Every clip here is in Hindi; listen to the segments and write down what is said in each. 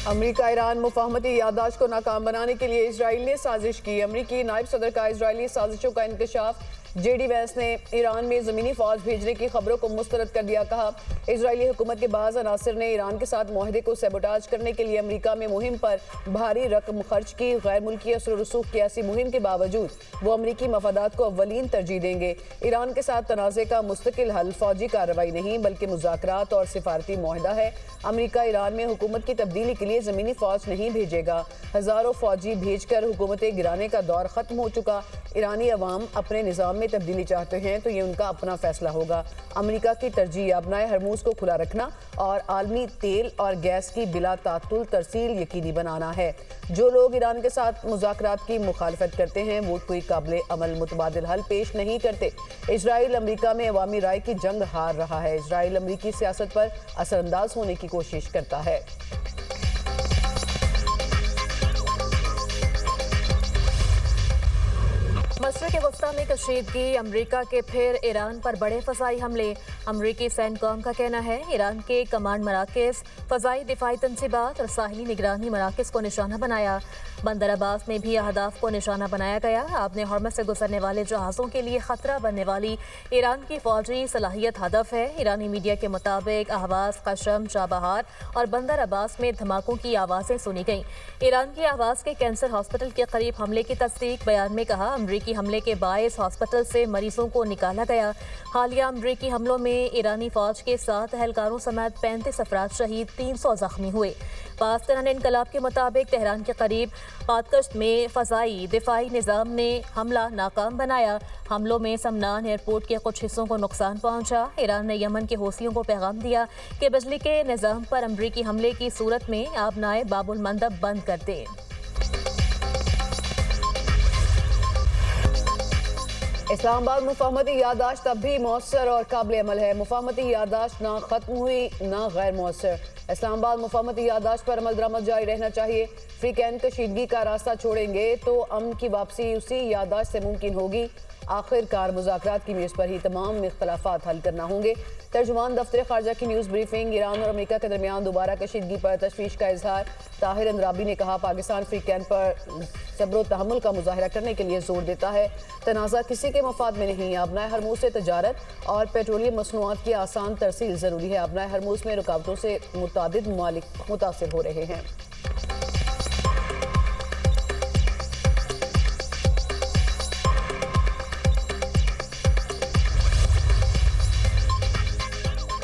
अमरीका ईरान मुफाहमती याददाश्त को नाकाम बनाने के लिए इसराइल ने साजिश की। अमरीकी नायब सदर का इसराइली साजिशों का इंकशाफ। जेडी वैंस ने ईरान में ज़मीनी फौज भेजने की खबरों को मुस्तरद कर दिया। कहा, इसराइली हुकूमत के बाज़ अनासर ने ईरान के साथ मुआहदे को सेबोटाज करने के लिए अमरीका में मुहिम पर भारी रकम खर्च की। गैर मुल्की असर व रसूख की ऐसी मुहिम के बावजूद वो अमरीकी मफादात को अव्वलीन तरजीह देंगे। ईरान के साथ तनाज़े का मुस्तकिल हल फौजी कार्रवाई नहीं बल्कि मुज़ाकरात और सिफारती मुआहदा है। अमरीका ईरान में हुकूमत की तब्दीली के लिए ज़मीनी फौज नहीं भेजेगा। हज़ारों फौजी भेजकर हुकूमतें गिराने का दौर ख़त्म हो चुका। ईरानी अवाम अपने निज़ाम में तब्दीली चाहते हैं तो ये उनका अपना फैसला होगा। अमरीका की तरजीह अपनाए हरमूज को खुला रखना और आलमी तेल और गैस की बिला तातुल तरसील यकीनी बनाना है। जो लोग ईरान के साथ मुज़ाकरात की मुखालफत करते हैं वो कोई काबिल अमल मुतबादिल हल पेश नहीं करते। इसराइल अमरीका में अवामी राय की जंग हार रहा है। इसराइल अमरीकी सियासत पर असरअंदाज होने की कोशिश करता है। मशरिक़ वस्ता में कशीदगी, अमरीका के फिर ईरान पर बड़े फ़ज़ाई हमले। अमरीकी सेंटकॉम का कहना है ईरान के कमांड मराकज़, फ़ज़ाई दिफाई तनसीबात और साहिली निगरानी मराकज़ को निशाना बनाया। बंदर अब्बास में भी अहदाफ को निशाना बनाया गया। आपने हॉर्मज़ से गुजरने वाले जहाज़ों के लिए ख़तरा बनने वाली ईरान की फ़ौजी सलाहियत हदफ है। ईरानी मीडिया के मुताबिक अहवाज़, कशम, चाबहार और बंदर अब्बास में धमाकों की आवाज़ें सुनी गईं। ईरान की अहवाज़ के कैंसर हॉस्पिटल के करीब हमले की तस्दीक। बयान में कहा, अमरीकी हमले के बायस हॉस्पिटल से मरीजों को निकाला गया। हालिया अमरीकी हमलों में ईरानी फौज के 7 एहलकारों समेत 35 अफराद शहीद, 300 जख्मी हुए। पाकिस्तान इनकलाब के मुताबिक तेहरान के करीब पातकश्त में फ़ज़ाई दिफाई निज़ाम ने हमला नाकाम बनाया। हमलों में समनान एयरपोर्ट के कुछ हिस्सों को नुकसान पहुंचा। ईरान ने यमन के हौसियों को पैगाम दिया कि बिजली के निज़ाम पर अमरीकी हमले की सूरत में आबनाए बाबुल मंदब बंद कर दें। इस्लामाबाद मुफाहमती याददाश्त अब भी मौसर और काबिल अमल है। मुफाहमती याददाश्त ना खत्म हुई ना गैर मौसर। इस्लामाबाद मुफाहमती याददाश्त पर अमल दरामद जारी रहना चाहिए। फ्री कैन कशीदगी का रास्ता छोड़ेंगे तो अमन की वापसी उसी याददाश्त से मुमकिन होगी। आखिरकार मुज़ाकरात की मेज़ पर ही तमाम इख्तलाफात हल करना होंगे। तर्जुमान दफ्तर खारजा की न्यूज़ ब्रीफिंग। ईरान और अमेरिका के दरमियान दोबारा कशीदगी पर तशवीश का इजहार। ताहिर अंद्राबी ने कहा, पाकिस्तान फ्री कैन पर सब्र तहम्मुल का मुजाहरा करने के लिए जोर देता है। तनाज़ा किसी के मफाद में नहीं। आबनाए हरमूज से तजारत और पेट्रोलियम मसनूआत की आसान तरसील ज़रूरी है। आबनाए हरमूज में रुकावटों से मुतादिद ममालिक मुतासिर हो रहे हैं।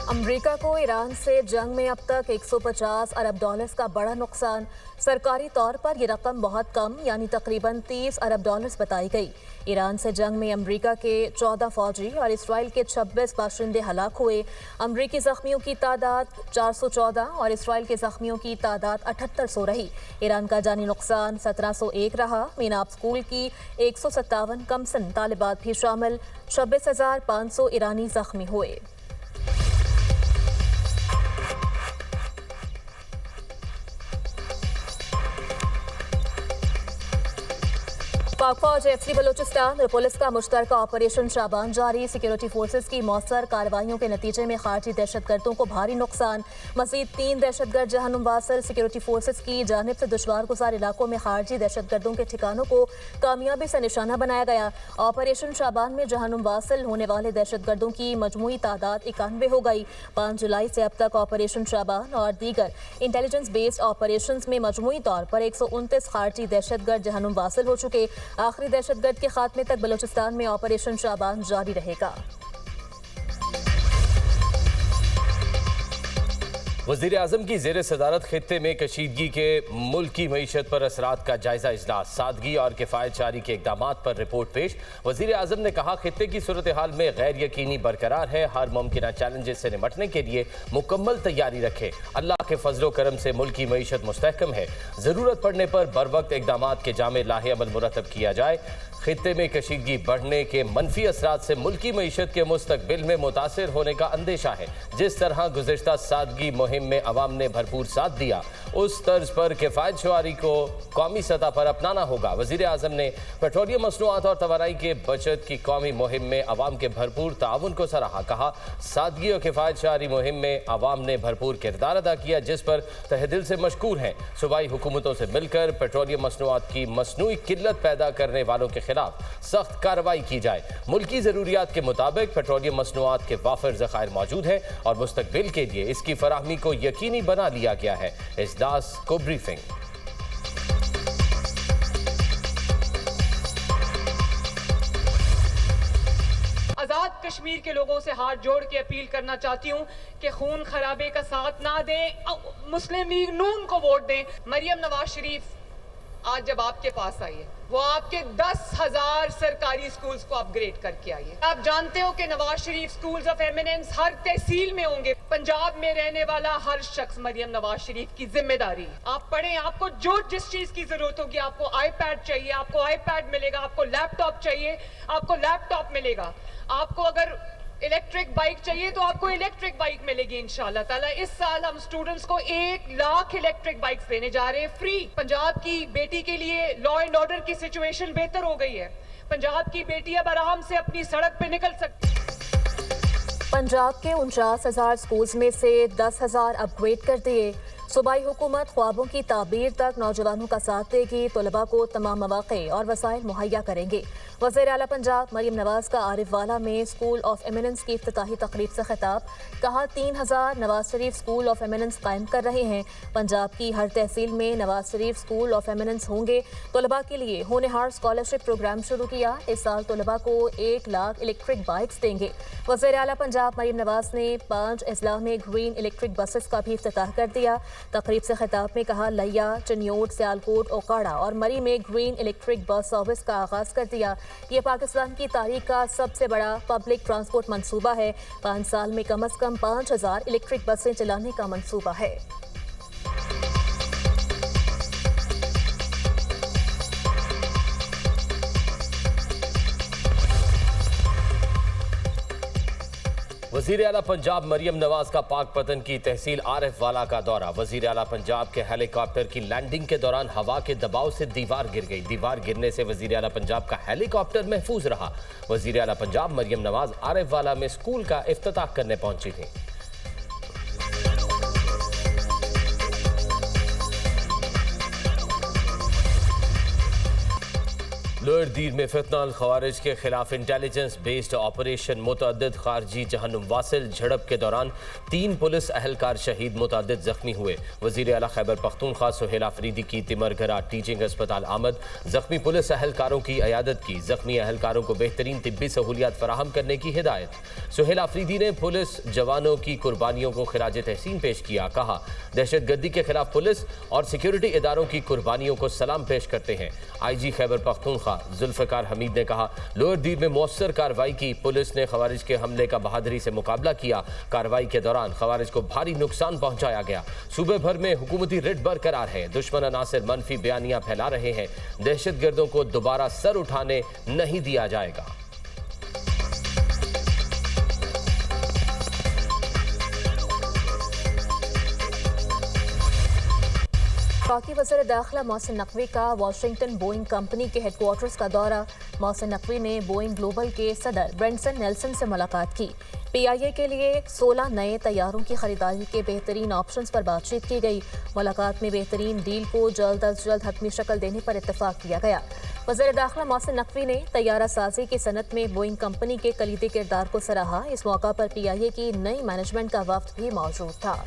अमरीका को ईरान से जंग में अब तक 150 अरब डॉलर्स का बड़ा नुकसान। सरकारी तौर पर यह रकम बहुत कम यानी तकरीबन 30 अरब डॉलर्स बताई गई। ईरान से जंग में अमरीका के 14 फौजी और इसराइल के 26 बाशिंदे हलाक हुए। अमरीकी जख्मियों की तादाद 414 और इसराइल के जख्मियों की तादाद 7800 रही। ईरान का जानी नुकसान 1701 रहा। मीनाब स्कूल की 157 कमसन तालिबात भी शामिल। 26,500 ईरानी जख्मी हुए। पाक फौज, एफसी बलूचिस्तान और पुलिस का मुश्तरका ऑपरेशन शाबान जारी। सिक्योरिटी फोर्सेज की मौसर कार्रवाइयों के नतीजे में खारजी दहशतगर्दों को भारी नुकसान। मजीद 3 दहशतगर्द जहन्नुम वासिल। सिक्योरिटी फोर्सेज की जानिब से दुश्वार गुजार इलाकों में खारजी दहशतगर्दों के ठिकानों को कामयाबी से निशाना बनाया गया। ऑपरेशन शाबान में जहन्नुम वासिल होने वाले दहशतगर्दों की मजमूई तादाद 91 हो गई। 5 जुलाई से अब तक ऑपरेशन शाबान और दीगर इंटेलिजेंस बेस्ड ऑपरेशन में मजमूई तौर पर 129 खारजी दहशतगर्द जहन्नुम वासिल हो चुके। आखिरी दहशतगर्द के खात्मे तक बलूचिस्तान में ऑपरेशन शाबान जारी रहेगा। वज़ीर आज़म की ज़ेर सदारत खित्ते में कशीदगी के मुल्की मईशत पर असरात का जायजा इजलास। सादगी और किफ़ायत जारी के इक़दामात पर रिपोर्ट पेश। वज़ीर आज़म ने कहा, खित्ते की सूरत हाल में गैर यकीनी बरकरार है। हर मुमकिन चैलेंजेस से निपटने के लिए मुकम्मल तैयारी रखें। अल्लाह के फजलो करम से मुल्की मईशत मुस्तहकम है। ज़रूरत पड़ने पर बर वक्त इक़दामात के जामे लाहे अमल मुरतब किया जाए। खित्ते में कशीदगी बढ़ने के मनफी असरात से मुल्की मईशत के मुस्तकबिल में मुतासिर होने का अंदेशा है। जिस तरह गुज़िश्ता सादगी मुहिम में अवाम ने भरपूर साथ दिया, उस तर्ज पर किफ़ायत शुआरी को कौमी सतह पर अपनाना होगा। वज़ीर आज़म ने पेट्रोलियम मसनूआत और तवानाई के बचत की कौमी मुहिम में अवाम के भरपूर ताउन को सराहा। कहा, सादगी और किफ़ायत शुआरी मुहिम में अवाम ने भरपूर किरदार अदा किया, जिस पर तहे दिल से मशकूर हैं। सूबाई हुकूमतों से मिलकर पेट्रोलियम मसनूआत की मसनूई किल्लत पैदा करने वालों के खिलाफ सख्त कार्रवाई की जाए। मुल्की ज़रूरियात के मुताबिक पेट्रोलियम मसनूआत के वाफिर ज़खायर मौजूद हैं और मुस्तकबिल के लिए इसकी फराहमी को यकीनी बना लिया गया है। इजलास को ब्रीफिंग। आज़ाद कश्मीर के लोगों से हाथ जोड़ के अपील करना चाहती हूँ कि खून खराबे का साथ ना दें, मुस्लिम लीग नून को वोट दें। मरियम नवाज शरीफ आज जब आपके पास आई है, वो आपके 10,000 सरकारी स्कूल्स को अपग्रेड करके आई है। आप जानते हो कि Nawaz Sharif schools of eminence हर तहसील में होंगे। पंजाब में रहने वाला हर शख्स मरियम नवाज शरीफ की जिम्मेदारी। आप पढ़ें, आपको जो जिस चीज की जरूरत होगी, आपको आईपैड चाहिए, आपको आईपैड मिलेगा, आपको लैपटॉप चाहिए, आपको लैपटॉप मिलेगा, आपको अगर इलेक्ट्रिक बाइक चाहिए तो आपको इलेक्ट्रिक बाइक मिलेगी इंशाल्लाह ताला। इस साल हम स्टूडेंट्स को 1 लाख इलेक्ट्रिक बाइक्स देने जा रहे हैं फ्री। पंजाब की बेटी के लिए लॉ एंड ऑर्डर की सिचुएशन बेहतर हो गई है। पंजाब की बेटी अब आराम से अपनी सड़क पे निकल सकती है। पंजाब के 49,000 स्कूल्स में से 10,000 अपग्रेड कर दिए। सूबाई हुकूमत ख्वाबों की ताबीर तक नौजवानों का साथ देगी, तलबा को तमाम मौक़े और वसाइल मुहैया करेंगे। वज़ीर आला पंजाब मरियम नवाज का आरिफ वाला में स्कूल ऑफ एमिनेंस की इफ्तिताही तकरीब से खिताब। कहा, 3,000 Nawaz Sharif school of eminence कायम कर रहे हैं। पंजाब की हर तहसील में Nawaz Sharif school of eminence होंगे। तलबा के लिए होनहार स्कॉलरशिप प्रोग्राम शुरू किया। इस साल तलबा को 1 लाख इलेक्ट्रिक बाइक्स देंगे। वज़ीर आला पंजाब मरियम नवाज ने 5 अजला में ग्रीन इलेक्ट्रिक बसेस का भी इफ्तिताह कर दिया। तकरीब से खिताब में कहा, लिया, चनियोट, सियालकोट, ओकाड़ा और मरी में ग्रीन इलेक्ट्रिक बस सर्विस का आगाज़ कर दिया। ये पाकिस्तान की तारीख का सबसे बड़ा पब्लिक ट्रांसपोर्ट मंसूबा है। 5 साल में कम अज़ कम 5,000 इलेक्ट्रिक बसें चलाने का मंसूबा है। वज़ीर आला पंजाब मरियम नवाज का पाकपतन की तहसील आरिफ वाला का दौरा। वज़ीर आला पंजाब के हेलीकॉप्टर की लैंडिंग के दौरान हवा के दबाव से दीवार गिर गई। दीवार गिरने से वज़ीर आला पंजाब का हेलीकॉप्टर महफूज रहा। वज़ीर आला पंजाब मरियम नवाज आरिफ वाला में स्कूल का इफ्तिताह करने पहुंची थी। लोअर दीर में फितनाल खवारिज के खिलाफ इंटेलिजेंस बेस्ड ऑपरेशन, मुतअद्दिद खारजी जहन्नुम वासिल। झड़प के दौरान 3 पुलिस अहलकार शहीद, मुतअद्दिद जख्मी हुए। वज़ीर आला खैबर पख्तूनख्वा सुहेल आफरीदी की तिमरघरा टीचिंग अस्पताल आमद। जख्मी पुलिस अहलकारों की इयादत की। जख्मी अहलकारों को बेहतरीन तिब्बी सहूलियात फराहम करने की हिदायत। सुहेल आफरीदी ने पुलिस जवानों की कुर्बानियों को खिराज तहसीन पेश किया। कहा, दहशतगर्दी के खिलाफ पुलिस और सिक्योरिटी इदारों की कुर्बानियों को सलाम पेश करते हैं। IG खैबर पख्तूनख्वा जुल्फ़िकार हमीद ने कहा, लोअर दीर में मौसर कार्रवाई की। पुलिस ने खवारिज के हमले का बहादुरी से मुकाबला किया। कार्रवाई के दौरान खवारिज को भारी नुकसान पहुंचाया गया। सूबे भर में हुकूमती रिट बरकरार है। दुश्मन अनासिर मनफी बयानियां फैला रहे हैं। दहशतगर्दों को दोबारा सर उठाने नहीं दिया जाएगा। पाकी वज़ीर दाखिला मोहसिन नकवी का वाशिंगटन बोइंग कंपनी के हेडक्वार्टर्स का दौरा। मोहसिन नकवी ने बोइंग ग्लोबल के सदर ब्रेंसन नेल्सन से मुलाकात की। PIA के लिए 16 नए तैयारों की खरीदारी के बेहतरीन ऑप्शंस पर बातचीत की गई। मुलाकात में बेहतरीन डील को जल्द अज जल्द हतमी शक्ल देने पर इत्तफाक किया गया। वज़ीर दाखिला मोहसिन नकवी ने तैयारा साजी की सनत में बोइंग कंपनी के कलीदी किरदार को सराहा। इस मौका पर PIA की नई मैनेजमेंट का वफ्द भी मौजूद था।